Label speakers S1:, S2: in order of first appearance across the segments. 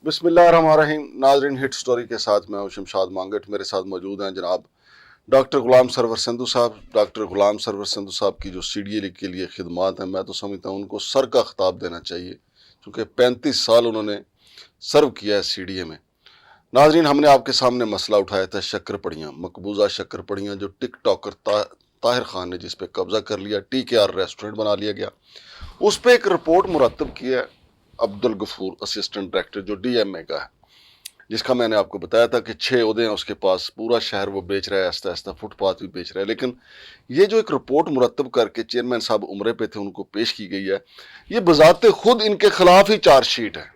S1: بسم اللہ الرحمن الرحیم. ناظرین، ہٹ سٹوری کے ساتھ میں ہوں شمشاد مانگٹ. میرے ساتھ موجود ہیں جناب ڈاکٹر غلام سرور سندھو صاحب. ڈاکٹر غلام سرور سندھو صاحب کی جو سی ڈی اے کے لیے خدمات ہیں، میں تو سمجھتا ہوں ان کو سر کا خطاب دینا چاہیے، کیونکہ 35 سال انہوں نے سرو کیا ہے سی ڈی اے میں. ناظرین، ہم نے آپ کے سامنے مسئلہ اٹھایا تھا شکر پڑیاں، مقبوضہ شکر پڑیاں جو ٹک ٹاکر طاہر خان نے جس پہ قبضہ کر لیا، ٹی کے آر ریسٹورنٹ بنا لیا گیا. اس پہ ایک رپورٹ مرتب کیا ہے عبدالغفور اسسٹنٹ ڈائریکٹر جو ڈی ایم اے کا ہے، جس کا میں نے آپ کو بتایا تھا کہ 6 عہدے ہیں اس کے پاس، پورا شہر وہ بیچ رہا ہے، آہستہ آہستہ فٹ پاتھ بھی بیچ رہا ہے. لیکن یہ جو ایک رپورٹ مرتب کر کے چیئرمین صاحب عمرے پہ تھے ان کو پیش کی گئی ہے، یہ بذات خود ان کے خلاف ہی چارج شیٹ ہے.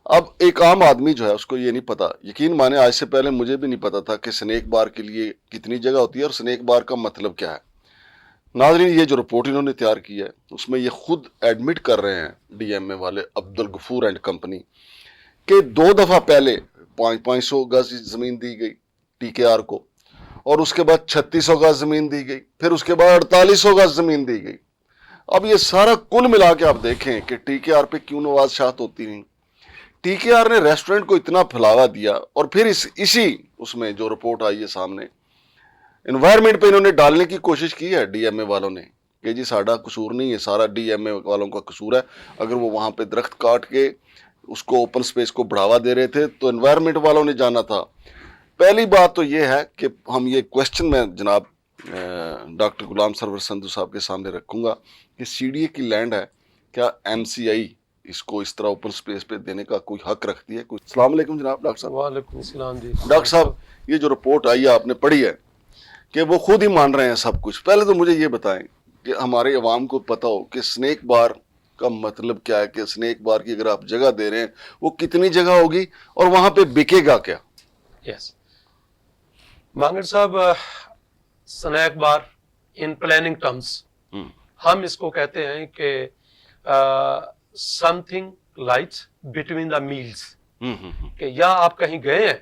S1: اب ایک عام آدمی جو ہے اس کو یہ نہیں پتا، یقین مانے آج سے پہلے مجھے بھی نہیں پتا تھا کہ سنیک بار کے لیے کتنی جگہ ہوتی ہے اور سنیک بار کا مطلب کیا ہے. ناظرین، یہ جو رپورٹ انہوں نے تیار کی ہے اس میں یہ خود ایڈمٹ کر رہے ہیں ڈی ایم اے والے عبدالغفور اینڈ کمپنی کہ 2 دفعہ پہلے 500 گز زمین دی گئی ٹی کے آر کو، اور اس کے بعد 3600 گز زمین دی گئی، پھر اس کے بعد 4800 گز زمین دی گئی. اب یہ سارا کل ملا کے آپ دیکھیں کہ ٹی کے آر پہ کیوں نواز شاہت ہوتی نہیں. ٹی کے آر نے ریسٹورنٹ کو اتنا پھیلاوا دیا، اور پھر اس میں جو رپورٹ آئی ہے سامنے، انوائرمنٹ پہ انہوں نے ڈالنے کی کوشش کی ہے ڈی ایم اے والوں نے کہ جی ساڑھا قصور نہیں ہے، سارا ڈی ایم اے والوں کا قصور ہے. اگر وہ وہاں پہ درخت کاٹ کے اس کو اوپن سپیس کو بڑھاوا دے رہے تھے تو انوائرمنٹ والوں نے جانا تھا. پہلی بات تو یہ ہے کہ ہم یہ کوشچن میں جناب ڈاکٹر غلام سرور سندھو صاحب کے سامنے رکھوں گا کہ سی ڈی اے کی لینڈ ہے، کیا ایم سی آئی اس کو اس طرح اوپن سپیس پہ دینے کا کوئی حق رکھتی ہے؟ السلام علیکم جناب ڈاکٹر صاحب.
S2: وعلیکم السلام جی.
S1: ڈاکٹر صاحب، یہ جو رپورٹ آئی ہے آپ نے پڑھی ہے کہ وہ خود ہی مان رہے ہیں سب کچھ. پہلے تو مجھے یہ بتائیں کہ ہمارے عوام کو پتہ ہو کہ سنیک بار کا مطلب کیا ہے، کہ سنیک بار کی اگر آپ جگہ دے رہے ہیں وہ کتنی جگہ ہوگی اور وہاں پہ بکے گا کیا؟
S2: یس مانگٹ صاحب، snack bar in planning terms ہم اس کو کہتے ہیں کہ something light between the meals, کہ یا آپ کہیں گئے ہیں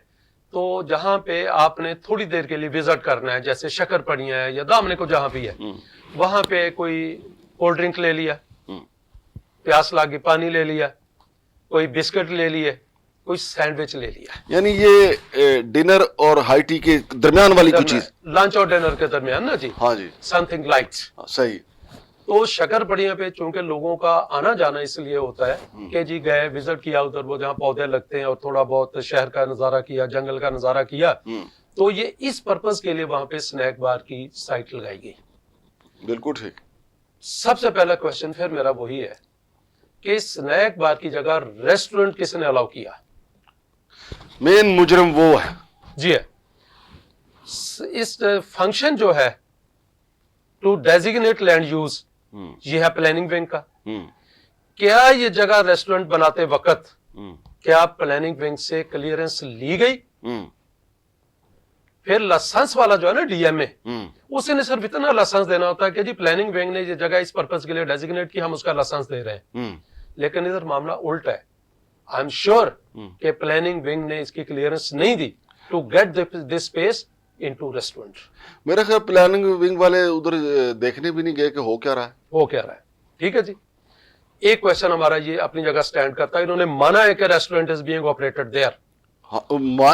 S2: تو جہاں پہ آپ نے تھوڑی دیر کے لیے وزٹ کرنا ہے، جیسے شکر پڑیاں ہے یا دامنے کو جہاں بھی ہے، وہاں پہ کوئی کولڈ ڈرنک لے لیا، پیاس لگی پانی لے لیا، کوئی بسکٹ لے لیے، کوئی سینڈوچ لے لیا.
S1: یعنی یہ ڈنر اور ہائی ٹی کے درمیان والی کوئی چیز،
S2: لنچ اور ڈنر کے درمیان نا جی.
S1: ہاں جی،
S2: سم تھنگ لائٹ.
S1: صحیح.
S2: تو شکر پڑیاں پہ چونکہ لوگوں کا آنا جانا اس لیے ہوتا ہے کہ جی گئے وزٹ کیا ادھر، وہ جہاں پودے لگتے ہیں، اور تھوڑا بہت شہر کا نظارہ کیا، جنگل کا نظارہ کیا، تو یہ اس پرپز کے لیے وہاں پہ سنیک بار کی سائٹ لگائی گئی.
S1: بالکل ٹھیک.
S2: سب سے پہلا کوشچن پھر میرا وہی ہے کہ سنیک بار کی جگہ ریسٹورنٹ کس نے الاؤ کیا؟
S1: مین مجرم وہ ہے.
S2: جی ہے. اس فنکشن جو ہے ٹو ڈیزیگنیٹ لینڈ یوز، یہ ہے پلاننگ ونگ کا. کیا یہ جگہ ریسٹورنٹ بناتے وقت کیا پلاننگ ونگ سے کلیئرنس لی گئی؟ پھر لائسنس والا جو ہے نا ڈی ایم اے، اسے نے صرف اتنا لائسنس دینا ہوتا ہے کہ جی پلاننگ ونگ نے یہ جگہ اس پرپز کے لیے ڈیزیگنیٹ کی، ہم اس کا لائسنس دے رہے ہیں. لیکن ادھر معاملہ الٹا ہے. آئی ایم شیور کہ پلاننگ ونگ نے اس کی کلیئرنس نہیں دی to get this space into restaurant.
S1: میرا خیال پلاننگ ونگ والے ادھر دیکھنے بھی نہیں گئے کہ ہو کیا رہا ہے.
S2: ہو کیا رہا ہے. ٹھیک ہے جی. ایک کوشچن ہمارا یہ اپنی جگہ سٹینڈ کرتا ہے، انہوں نے مانا ہے کہ restaurant is being operated there.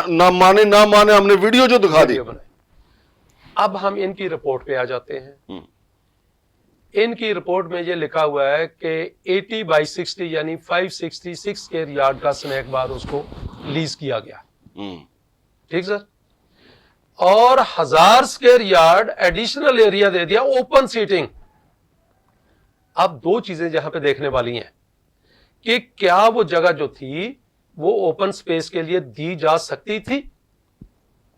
S1: نہ مانے ہم نے ویڈیو جو دکھا دی.
S2: اب ہم ان کی رپورٹ پہ آ جاتے ہیں. ان کی رپورٹ میں یہ لکھا ہوا ہے کہ 80/60 یعنی 566 اسکوائر یارڈ کا سنیک بار اس کو لیز کیا گیا. ٹھیک سر. اور 1000 اسکوائر یارڈ ایڈیشنل ایریا دے دیا اوپن سیٹنگ. اب 2 چیزیں جہاں پہ دیکھنے والی ہیں کہ کیا وہ جگہ جو تھی وہ اوپن سپیس کے لیے دی جا سکتی تھی؟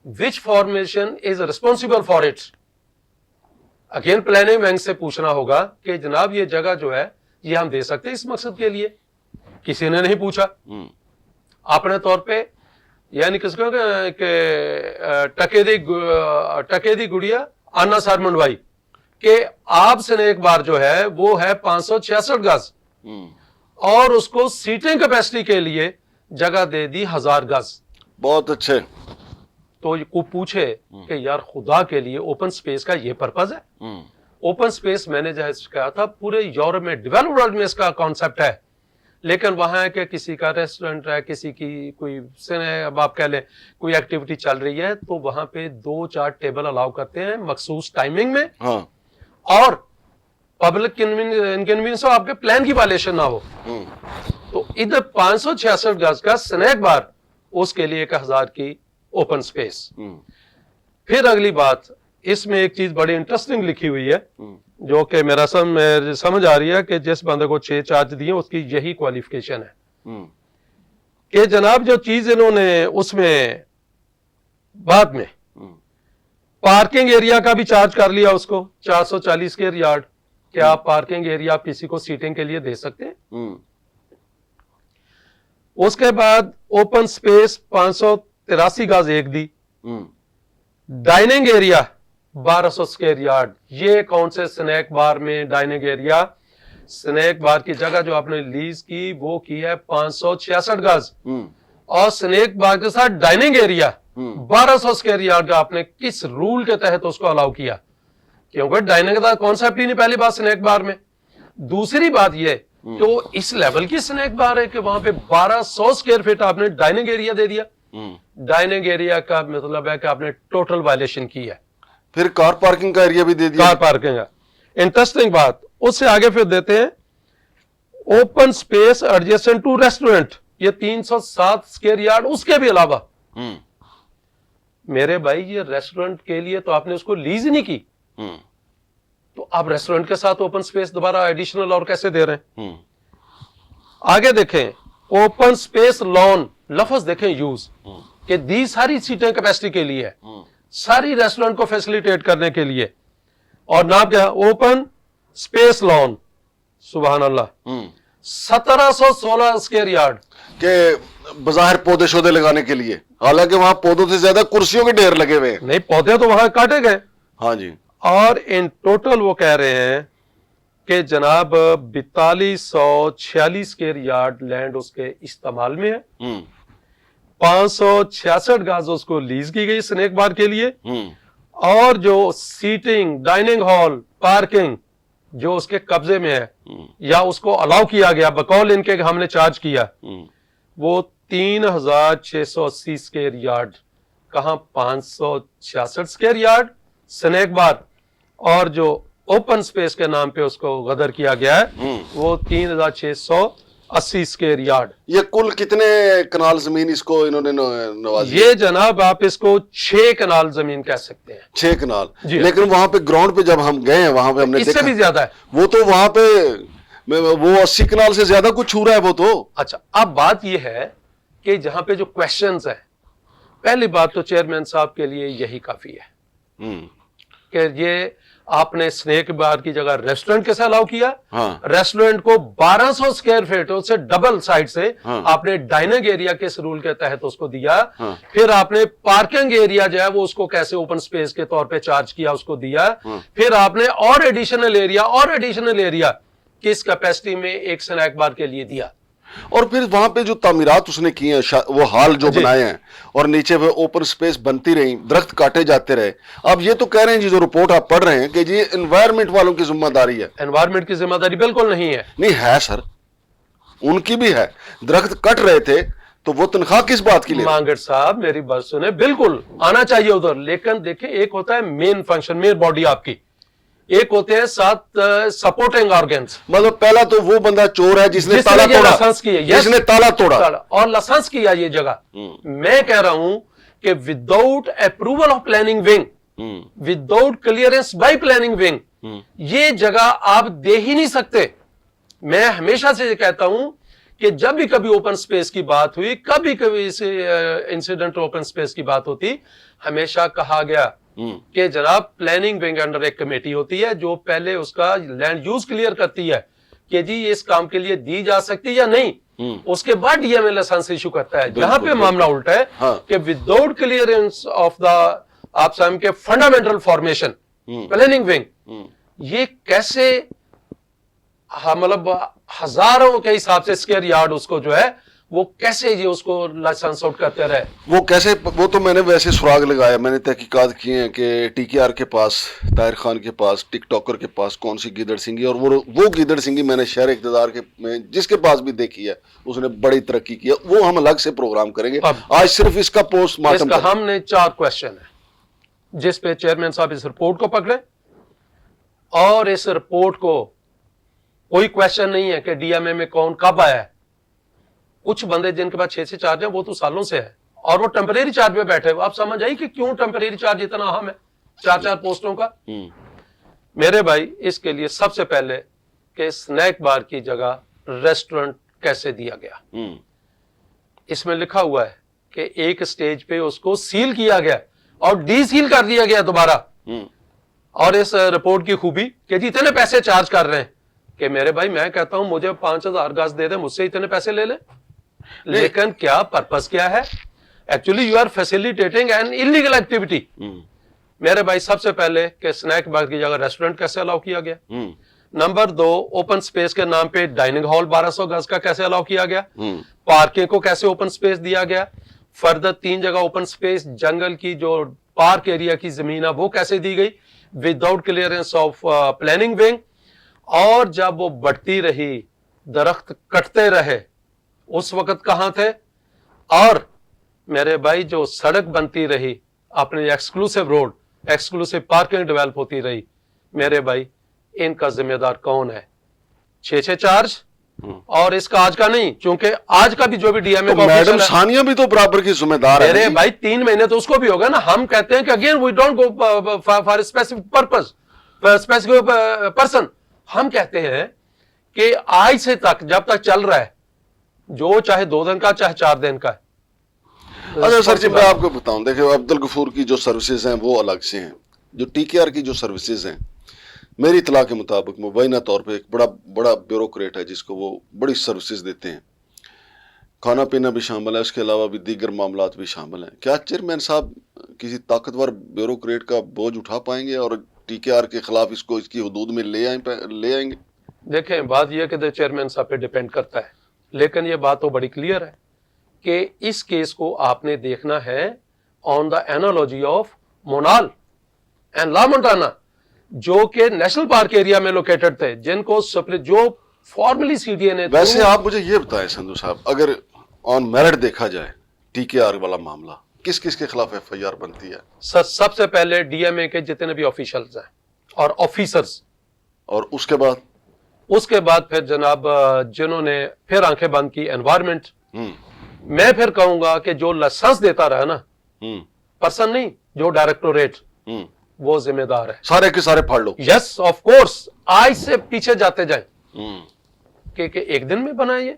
S2: Which formation is responsible for it? Again planning wing سے پوچھنا ہوگا کہ جناب یہ جگہ جو ہے یہ ہم دے سکتے اس مقصد کے لیے؟ کسی نے نہیں پوچھا. اپنے طور پہ یعنی کس کو کہ ٹکے دی گڑیا آنا سار منڈوائی کہ آپ سنیک بار جو ہے وہ ہے 566 گز، اور اس کو سیٹنگ کیپیسٹی کے لیے جگہ دے دی 1000 گز.
S1: بہت اچھے.
S2: تو کو پوچھے کہ یار خدا کے لیے اوپن سپیس کا یہ پرپز ہے؟ اوپن سپیس میں نے جیسے کہا تھا پورے یورپ میں ڈیولپڈ ورلڈ میں اس کا کانسیپٹ ہے لیکن وہاں ہے کہ کسی کا ریسٹورنٹ ہے, کسی کی کوئی اب آپ کہہ لیں کوئی ایکٹیویٹی چل رہی ہے, تو وہاں پہ 2-4 ٹیبل الاؤ کرتے ہیں مخصوص ٹائمنگ میں, اور پبلک انکنوینئنس ہو, آپ کے پلان کی وائلیشن نہ ہو. تو ادھر 566 گز کا سنیک بار, اس کے لیے 1000 کی اوپن سپیس. پھر اگلی بات, اس میں ایک چیز بڑی انٹرسٹنگ لکھی ہوئی ہے جو کہ میرا سمجھ آ رہی ہے کہ جس بندے کو 6 چارج دیے اس کی یہی کوالیفیکیشن ہے کہ جناب جو چیز انہوں نے اس میں بعد میں پارکنگ ایریا کا بھی چارج کر لیا اس کو 440 اسکوائر یارڈ, کہ آپ پارکنگ ایریا آپ کسی کو سیٹنگ کے لیے دے سکتے ہیں. اس کے بعد اوپن سپیس 583 گز ایک دی, ڈائننگ ایریا 1200 اسکوائر یارڈ. یہ کون سے سنیک بار میں ڈائننگ ایریا, سنیک بار کی جگہ جو آپ نے لیز کی وہ کی ہے 566 گز, اور سنیک بار کے ساتھ ڈائننگ ایریا 1200 اسکوائر یارڈ کا آپ نے کس رول کے تحت اس کو الاؤ کیا, کیونکہ ڈائننگ کا کانسیپٹ ہی نہیں پہلی بات سنیک بار میں. دوسری بات یہ کہ وہ اس لیول کی سنیک بار ہے کہ وہاں پہ 1200 اسکوائر فٹ آپ نے ڈائننگ ایریا دے دیا. ڈائننگ ایریا کا مطلب ہے کہ آپ نے ٹوٹل وائلیشن کی ہے.
S1: پھر کار پارکنگ کا ایریا بھی دے دیا.
S2: کار پارکنگ ہے. انٹرسٹنگ بات, اس سے آگے پھر دیتے ہیں open space adjacent to restaurant, یہ 307 اسکوائر یارڈ اس کے بھی علاوہ. میرے بھائی یہ ریسٹورنٹ کے لیے تو آپ نے اس کو لیز ہی نہیں کی, تو آپ ریسٹورنٹ کے ساتھ اوپن سپیس دوبارہ ایڈیشنل اور کیسے دے رہے ہیں. آگے دیکھیں اوپن سپیس لان, لفظ دیکھیں یوز, کہ دی ساری سیٹیں کیپیسٹی کے لیے, ساری ریسٹورنٹ کو فیسیلیٹیٹ کرنے کے لیے, اور نام کیا اوپن سپیس لان. سبحان اللہ, 1716 اسکوائر یارڈ
S1: کہ بظاہر پودے شودے لگانے کے لیے, حالانکہ وہاں پودوں سے زیادہ کرسیوں کے ڈھیر لگے ہوئے ہیں.
S2: نہیں, پودے تو وہاں کاٹے گئے.
S1: ہاں جی.
S2: اور ان ٹوٹل وہ کہہ رہے ہیں کہ جناب 4246 اسکوائر یارڈ لینڈ اس کے استعمال میں ہے, 566 گز اس کو لیز کی گئی سنیک بار کے لیے, اور جو سیٹنگ, ڈائننگ ہال, پارکنگ جو اس کے قبضے میں ہے یا اس کو الاؤ کیا گیا بقول ان کے ہم نے چارج کیا, وہ 3680 اسکوائر یارڈ. کہاں 566 اسکوائر یارڈ سنیک بار, اور جو اوپن سپیس کے نام پہ اس کو غدر کیا گیا ہے وہ 3680 اسکوائر یارڈ.
S1: یہ کل کتنے کنال زمین اس کو انہوں نے نوازی؟
S2: یہ جناب آپ اس کو 6 کنال زمین کہہ سکتے ہیں.
S1: 6 کنال
S2: جی.
S1: لیکن وہاں پہ گراؤنڈ پہ جب ہم گئے ہیں وہاں پہ ہم نے
S2: اس سے بھی زیادہ ہے,
S1: وہ تو وہاں پہ وہ 80 کنال سے زیادہ کچھ چھو رہا ہے وہ تو.
S2: اچھا, اب بات یہ ہے کہ جہاں پہ جو کوشچنز ہیں, پہلی بات تو چیئرمین صاحب کے لیے یہی کافی ہے کہ یہ آپ نے سنیک بار کی جگہ ریسٹورنٹ کیسے الاؤ کیا. ریسٹورنٹ کو 1200 اسکوائر فٹ سے ڈبل سائڈ سے آپ نے ڈائننگ ایریا کے رول کے تحت اس کو دیا. پھر آپ نے پارکنگ ایریا جو ہے وہ اس کو کیسے اوپن سپیس کے طور پہ چارج کیا, اس کو دیا. پھر آپ نے اور ایڈیشنل ایریا کس کیپیسٹی میں ایک سنیک بار کے لیے دیا.
S1: اور پھر وہاں پہ جو تعمیرات اس نے کی ہیں, وہ ہال جو بنائے ہیں, اور نیچے پہ اوپن سپیس بنتی رہی, درخت کاٹے جاتے رہے. اب یہ تو کہہ رہے ہیں جی جو رپورٹ آپ پڑھ رہے ہیں کہ جی انوائرمنٹ والوں کی ذمہ داری ہے.
S2: انوائرمنٹ کی ذمہ داری بالکل نہیں ہے.
S1: نہیں ہے سر, ان کی بھی ہے. درخت کٹ رہے تھے تو وہ تنخواہ کس بات کی لے؟
S2: مانگڑ صاحب میری بات سنیں, بالکل آنا چاہیے ادھر, لیکن دیکھیں ایک ہوتا ہے مین فنکشن, مین باڈی آپ کی, ایک ہوتے ہیں 7 سپورٹنگ آرگنز.
S1: مطلب پہلا تو وہ بندہ چور ہے جس نے تالا توڑا, جس نے تالا توڑا
S2: اور لائسنس کیا یہ جگہ. میں کہہ رہا ہوں کہ without approval of planning wing, without clearance by planning wing, یہ جگہ آپ دے ہی نہیں سکتے. میں ہمیشہ سے یہ کہتا ہوں کہ جب بھی کبھی اوپن سپیس کی بات ہوئی, کبھی اس انسیڈنٹ اوپن سپیس کی بات ہوتی, ہمیشہ کہا گیا کہ جناب پلاننگ ونگ انڈر ایک کمیٹی ہوتی ہے جو پہلے اس کا لینڈ یوز کلیئر کرتی ہے کہ جی اس کام کے لیے دی جا سکتی یا نہیں, اس کے بعد D M L licence issue کرتا ہے. جہاں پہ معاملہ الٹا ہے کہ وداؤٹ کلیئرنس آف دا آپ سم کے فنڈامنٹل فارمیشن پلاننگ ونگ, یہ کیسے مطلب ہزاروں کے حساب سے اسکوائر یارڈ اس کو جو ہے وہ کیسے یہ اس کو لائسنس آؤٹ کرتے رہے؟
S1: وہ کیسے، وہ تو میں نے ویسے سراغ لگایا، میں نے تحقیقات کی ہیں کہ ٹی کے آر کے پاس، طاہر خان کے پاس، ٹک ٹاکر کے پاس کون سی گیدڑ سنگھی، اور وہ گیدڑ سنگھی میں نے شہر اقتدار کے میں جس کے پاس بھی دیکھی ہے اس نے بڑی ترقی کیا، وہ ہم الگ سے پروگرام کریں گے۔ آج صرف اس کا پوسٹ مارٹم
S2: ہم نے 4 کوشچن ہے جس پہ چیئرمین صاحب اس رپورٹ کو پکڑے، اور اس رپورٹ کو کوئی کوشچن نہیں ہے کہ ڈی ایم اے میں کون کب آیا ہے۔ کچھ بندے جن کے پاس 6 سے چارج ہیں وہ تو سالوں سے ہے، اور وہ ٹیمپریری چارج پہ بیٹھے ہوئے۔ آپ سمجھ آئی کہ کیوں ٹیمپریری چارج اتنا اہم ہے 4 پوسٹوں کا؟ میرے بھائی اس کے لیے سب سے پہلے کہ سنیک بار کی جگہ ریسٹورنٹ کیسے دیا گیا؟ اس میں لکھا ہوا ہے کہ ایک سٹیج پہ اس کو سیل کیا گیا اور ڈی سیل کر دیا گیا دوبارہ، اور اس رپورٹ کی خوبی کہ جی اتنے پیسے چارج کر رہے ہیں کہ میرے بھائی میں کہتا ہوں مجھے 5000 گز دے دیں، مجھ سے اتنے پیسے لے لیں، لیکن کیا پرپس کیا ہے؟ Actually you are facilitating an illegal activity. میرے بھائی سب سے پہلے کہ سنیک بار کی جگہ ریسٹورنٹ کیسے الاؤ کیا گیا؟ نمبر 2، اوپن سپیس کے نام پہ ڈائننگ ہال 1200 گز کا کیسے الاؤ کیا گیا؟ پارکنگ کو کیسے اوپن سپیس دیا گیا؟ فردر 3 جگہ اوپن سپیس جنگل کی جو پارک ایریا کی زمین ہے وہ کیسے دی گئی without clearance of planning wing? اور جب وہ بڑھتی رہی، درخت کٹتے رہے، اس وقت کہاں تھے؟ اور میرے بھائی جو سڑک بنتی رہی، اپنے exclusive road, exclusive parking develop ہوتی رہی، میرے بھائی ان کا ذمہ دار کون ہے؟ 6 چارج، اور اس کا آج کا نہیں، چونکہ آج کا بھی جو بھی ڈی ایم اے کا
S1: میڈم ثانیہ بھی تو برابر کی ذمہ دار ہے۔
S2: میرے بھائی 3 مہینے تو اس کو بھی ہوگا نا۔ ہم کہتے ہیں کہ again we don't go for specific purpose, specific person. ہم کہتے ہیں کہ آج سے تک جب تک چل رہا ہے، جو چاہے 2 دن کا چاہے 4 دن کا ہے۔
S1: اچھا سر جی میں آپ کو بتاؤں، دیکھیں عبدالغفور کی جو سروسز ہیں وہ الگ سے ہیں، جو ٹی کے آر کی جو سروسز ہیں میری اطلاع کے مطابق مبینہ طور پہ ایک بڑا بیوروکریٹ ہے جس کو وہ بڑی سروسز دیتے ہیں، کھانا پینا بھی شامل ہے، اس کے علاوہ بھی دیگر معاملات بھی شامل ہیں۔ کیا چیئرمین صاحب کسی طاقتور بیوروکریٹ کا بوجھ اٹھا پائیں گے اور ٹی کے آر کے خلاف اس کی حدود میں لے آئیں گے؟
S2: دیکھیں بات یہ کہ چیئرمین صاحب پہ ڈیپینڈ کرتا ہے، لیکن یہ بات تو بڑی کلیئر ہے کہ اس کیس کو آپ نے دیکھنا ہے آن دا analogy of Monal and law Montana, جو کہ نیشنل پارک ایریا میں لوکیٹڈ تھے، جن کو جو فارملی سی ڈی اے نے۔
S1: ویسے آپ مجھے یہ بتائیں سندھو صاحب، اگر آن میرٹ دیکھا جائے ٹی کے آر والا معاملہ کس کس کے خلاف ایف آئی آر بنتی ہے؟
S2: سب سے پہلے ڈی ایم اے کے جتنے بھی آفیشلز ہیں اور آفیسرز،
S1: اور اس کے بعد پھر جناب جنہوں نے پھر آنکھیں بند کی انوائرمنٹ۔ میں پھر کہوں گا کہ جو لائسنس دیتا رہا نا، پرسن نہیں، جو ڈائریکٹوریٹ، وہ ذمہ دار ہے۔ سارے کے سارے پھاڑ لو۔
S2: یس آف کورس، آج سے پیچھے جاتے جائیں کہ ایک دن میں بنا یہ،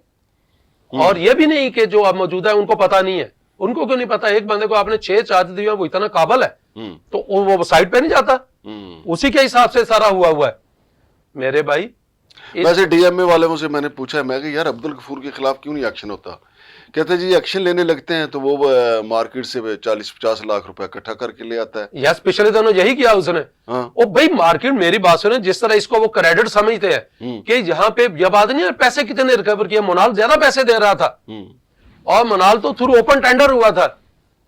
S2: اور یہ بھی نہیں کہ جو اب موجودہ ہے ان کو پتا نہیں ہے۔ ان کو کیوں نہیں پتا؟ ایک بندے کو آپ نے 6 چارج دیے، وہ اتنا قابل ہے تو وہ سائٹ پہ نہیں جاتا، اسی کے حساب سے سارا ہوا ہے۔ میرے بھائی
S1: ویسے ڈی ایم اے والوں سے میں نے پوچھا ہے، میں کہ یار عبدالغفور کے خلاف کیوں نہیں ایکشن ہوتا؟ کہتے جی ایکشن لینے لگتے ہیں تو وہ مارکیٹ سے 40-50 لاکھ روپے اکٹھا کر کے لے آتا ہے۔
S2: یس پچھلے دنوں یہی کیا اس نے۔ وہ بھائی مارکیٹ، میری بات سنیں، جس طرح اس کو وہ کریڈٹ سمجھتے ہیں کہ یہاں پہ یہ بات نہیں ہے پیسے کتنے ریکور کیے، منال زیادہ پیسے دے رہا تھا اور منال تو تھرو اوپن ٹینڈر ہوا تھا۔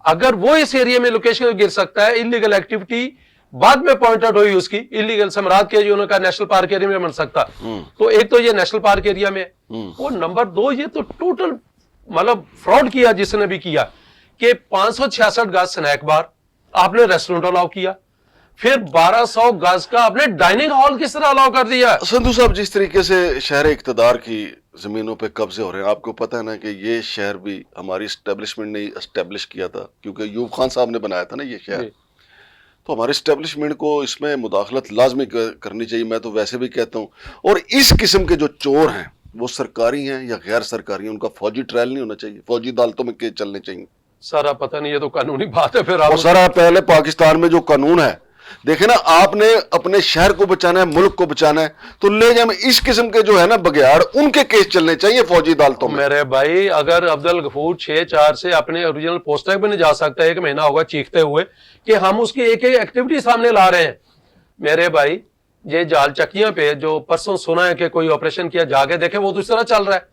S2: اگر وہ اس ایریا میں لوکیشن گر سکتا ہے، انلیگل ایکٹیویٹی بعد میں پوائنٹ آؤٹ ہوئی اس کی، انلیگل سمراج کے جو کا نیشنل پارک ایریا میں بن سکتا، تو ایک تو یہ نیشنل پارک ایریا میں، وہ نمبر 2 یہ تو ٹوٹل مطلب فراڈ کیا جس نے بھی کیا کہ 566 گز سنیک بار آپ نے ریسٹورنٹ الاؤ کیا، پھر 1200 گز کا آپ نے ڈائننگ ہال کس طرح الاؤ کر دیا؟
S1: سندھو صاحب جس طریقے سے شہر اقتدار کی زمینوں پہ قبضے ہو رہے ہیں، آپ کو پتہ ہے نا کہ یہ شہر بھی ہماری اسٹیبلشمنٹ نے اسٹیبلش کیا تھا، کیونکہ ایوب خان صاحب نے بنایا تھا نا یہ شہر، تو ہمارے اسٹیبلشمنٹ کو اس میں مداخلت لازمی کرنی چاہیے۔ میں تو ویسے بھی کہتا ہوں، اور اس قسم کے جو چور ہیں وہ سرکاری ہیں یا غیر سرکاری ہیں، ان کا فوجی ٹرائل نہیں ہونا چاہیے، فوجی عدالتوں میں کیس چلنے چاہیے۔
S2: سارا پتہ نہیں، یہ تو قانونی بات ہے۔ پھر آپ
S1: سارا پہلے پاکستان میں جو قانون ہے، دیکھیں نا، آپ نے اپنے شہر کو بچانا ہے، ملک کو بچانا ہے، تو لے جائیں اس قسم کے جو ہے نا بگیاڑ، ان کے کیس چلنے چاہیے فوجی عدالتوں میں۔
S2: میرے بھائی اگر عبدالغفور 6-4 سے اپنے اوریجنل پوسٹ ٹیگ پہ نہیں جا سکتا، 1 مہینہ ہوگا چیختے ہوئے کہ ہم اس کی ایک ایکٹیویٹی سامنے لا رہے ہیں، میرے بھائی یہ جال چکیاں پہ جو پرسوں سنا ہے کہ کوئی آپریشن کیا، جا کے دیکھیں وہ تو اس طرح چل رہا ہے